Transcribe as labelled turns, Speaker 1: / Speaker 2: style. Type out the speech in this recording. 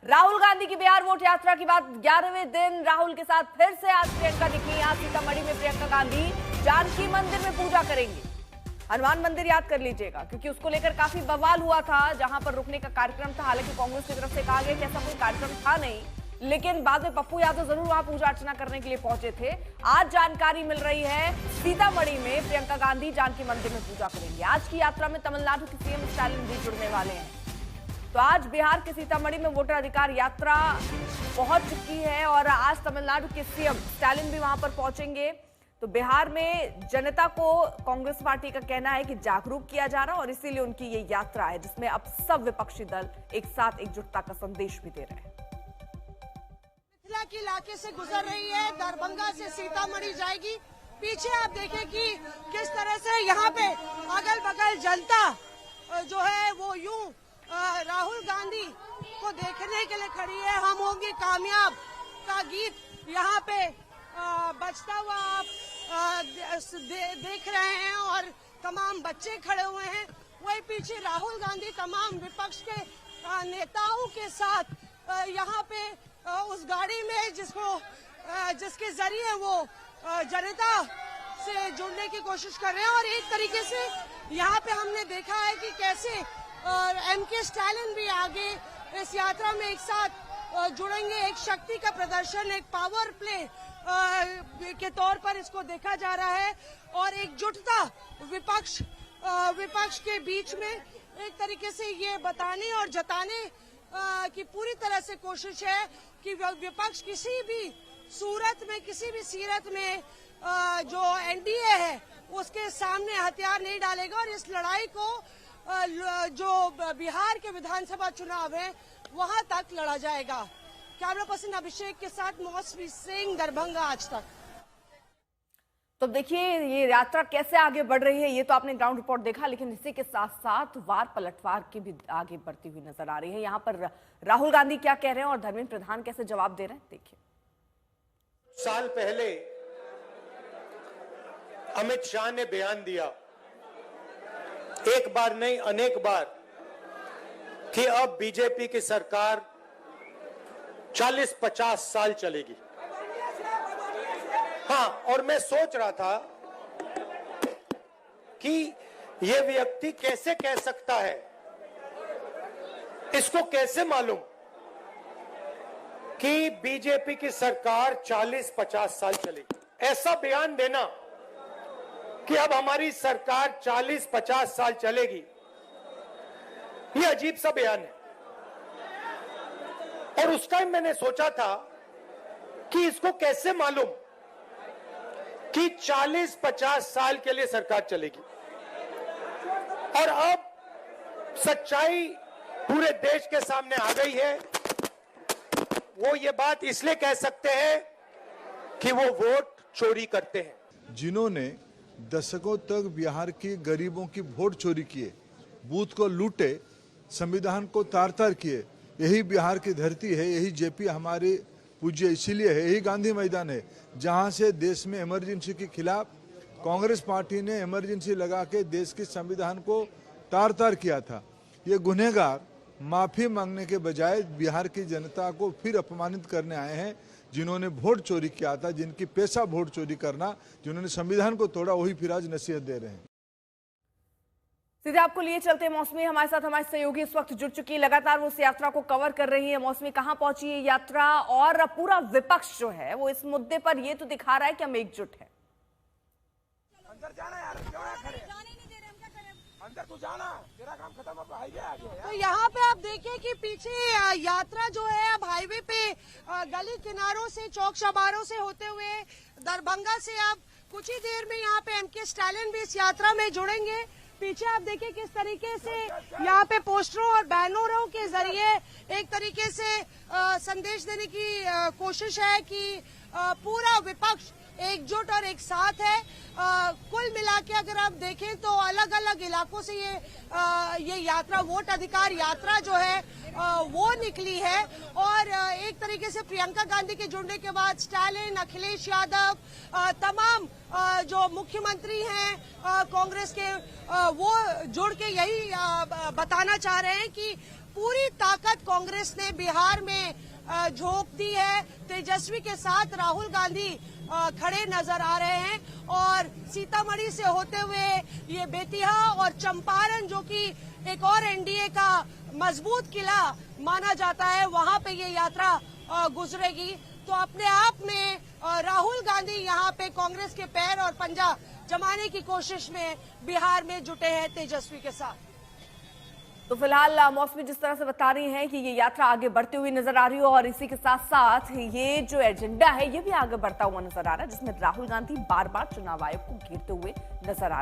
Speaker 1: राहुल गांधी की बिहार वोट यात्रा की बात 11वें दिन राहुल के साथ फिर से आज प्रियंका दिखी। यहाँ सीतामढ़ी में प्रियंका गांधी जानकी मंदिर में पूजा करेंगी। हनुमान मंदिर याद कर लीजिएगा, क्योंकि उसको लेकर काफी बवाल हुआ था, जहां पर रुकने का कार्यक्रम था। हालांकि कांग्रेस की तरफ से कहा गया कि ऐसा कोई कार्यक्रम था नहीं, लेकिन बाद में पप्पू यादव जरूर वहां पूजा अर्चना करने के लिए पहुंचे थे। आज जानकारी मिल रही है सीतामढ़ी में प्रियंका गांधी जानकी मंदिर में पूजा करेंगी। आज की यात्रा में तमिलनाडु के सीएम स्टालिन भी जुड़ने वाले हैं। तो आज बिहार के सीतामढ़ी में वोटर अधिकार यात्रा पहुंच चुकी है और आज तमिलनाडु के सीएम स्टालिन भी वहां पर पहुंचेंगे। तो बिहार में जनता को कांग्रेस पार्टी का कहना है कि जागरूक किया जा रहा है और इसीलिए उनकी ये यात्रा है, जिसमें अब सब विपक्षी दल एक साथ एकजुटता का संदेश भी दे रहे हैं।
Speaker 2: मिथिला के इलाके से गुजर रही है, दरभंगा से सीतामढ़ी जाएगी। पीछे आप देखें कि किस तरह से यहाँ पे अगल बगल जनता जो है वो यूं राहुल गांधी को देखने के लिए खड़ी है। हम होंगे कामयाब का गीत यहाँ पे बजता हुआ आप देख रहे हैं और तमाम बच्चे खड़े हुए हैं। वही पीछे राहुल गांधी तमाम विपक्ष के नेताओं के साथ यहाँ पे उस गाड़ी में जिसके जरिए वो जनता से जुड़ने की कोशिश कर रहे हैं। और एक तरीके से यहाँ पे हमने देखा है कि कैसे एमके स्टालिन भी आगे इस यात्रा में एक साथ जुड़ेंगे। एक शक्ति का प्रदर्शन, एक पावर प्ले के तौर पर इसको देखा जा रहा है और एकजुटता विपक्ष के बीच में एक तरीके से ये बताने और जताने की पूरी तरह से कोशिश है कि विपक्ष किसी भी सूरत में, किसी भी सीरत में जो एनडीए है उसके सामने हथियार नहीं डालेगा और इस लड़ाई को जो बिहार के विधानसभा चुनाव है वहां तक लड़ा जाएगा। कैमरा पर्सन अभिषेक के साथ मौसमी सिंह, दरभंगा आज तक।
Speaker 1: तो देखिए ये यात्रा कैसे आगे बढ़ रही है, ये तो आपने ग्राउंड रिपोर्ट देखा, लेकिन इसी के साथ साथ वार पलटवार की भी आगे बढ़ती हुई नजर आ रही है। यहाँ पर राहुल गांधी क्या कह रहे हैं और धर्मेंद्र प्रधान कैसे जवाब दे रहे हैं, देखिए।
Speaker 3: साल पहले अमित शाह ने बयान दिया, एक बार नहीं अनेक बार, कि अब बीजेपी की सरकार 40-50 साल चलेगी। हाँ, और मैं सोच रहा था कि यह व्यक्ति कैसे कह सकता है, इसको कैसे मालूम कि बीजेपी की सरकार 40-50 साल चलेगी। ऐसा बयान देना कि अब हमारी सरकार 40-50 साल चलेगी, यह अजीब सा बयान है। और उस टाइम मैंने सोचा था कि इसको कैसे मालूम कि 40-50 साल के लिए सरकार चलेगी। और अब सच्चाई पूरे देश के सामने आ गई है। वो ये बात इसलिए कह सकते हैं कि वो वोट चोरी करते हैं।
Speaker 4: जिन्होंने दशकों तक बिहार की गरीबों की वोट चोरी किए, बूथ को लूटे, संविधान को तार-तार किए, यही बिहार की धरती है, यही जेपी हमारे पूज्य इसीलिए है, यही गांधी मैदान है जहां से देश में इमरजेंसी के खिलाफ कांग्रेस पार्टी ने इमरजेंसी लगा के देश के संविधान को तार-तार किया था। ये गुनहगार माफी मांगने के बजाय बिहार की जनता को फिर अपमानित करने आए हैं, जिन्होंने वोट चोरी किया था, जिनकी पेशा वोट चोरी करना, जिन्होंने संविधान को तोड़ा, वही फिर आज नसीहत दे रहे हैं।
Speaker 1: सीधे आपको लिए चलते हैं मौसमी, हमारे साथ हमारे सहयोगी इस वक्त जुड़ चुकी है, लगातार वो इस यात्रा को कवर कर रही है। मौसमी, कहां पहुंची है यात्रा और पूरा विपक्ष जो है वो इस मुद्दे पर ये तो दिखा रहा है कि हम एकजुट है।
Speaker 5: अंदर जाना यार, क्यों खड़े? जाने नहीं दे रहे, हम क्या करें? अंदर तू जाना, तेरा काम खत्म, अब हाईवे आ गया।
Speaker 2: तो यहाँ पे आप देखें कि पीछे यात्रा जो है अब हाईवे पे गली किनारों से, चौक चौबारों से होते हुए दरभंगा से अब कुछ ही देर में यहाँ पे एमके स्टालिन भी इस यात्रा में जुड़ेंगे। पीछे आप देखिए किस तरीके से यहाँ पे पोस्टरों और बैनरों के जरिए एक तरीके से संदेश देने की कोशिश है कि पूरा विपक्ष एकजुट और एक साथ है। कुल मिला के अगर आप देखें तो अलग अलग इलाकों से ये यात्रा, वोट अधिकार यात्रा जो है वो निकली है। और एक तरीके से प्रियंका गांधी के जुड़ने के बाद स्टालिन, अखिलेश यादव, तमाम जो मुख्यमंत्री हैं कांग्रेस के, वो जुड़ के यही बताना चाह रहे हैं कि पूरी ताकत कांग्रेस ने बिहार में झोंक दी है। तेजस्वी के साथ राहुल गांधी खड़े नजर आ रहे हैं और सीतामढ़ी से होते हुए ये बेतिया और चंपारण, जो कि एक और एनडीए का मजबूत किला माना जाता है, वहां पे ये यात्रा गुजरेगी। तो अपने आप में राहुल गांधी यहाँ पे कांग्रेस के पैर और पंजा जमाने की कोशिश में बिहार में जुटे हैं तेजस्वी के साथ।
Speaker 1: तो फिलहाल मौसमी जिस तरह से बता रही हैं कि ये यात्रा आगे बढ़ती हुई नजर आ रही है और इसी के साथ साथ ये जो एजेंडा है ये भी आगे बढ़ता हुआ नजर आ रहा है, जिसमें राहुल गांधी बार बार चुनाव आयोग को घेरते हुए नजर आ रहे हैं।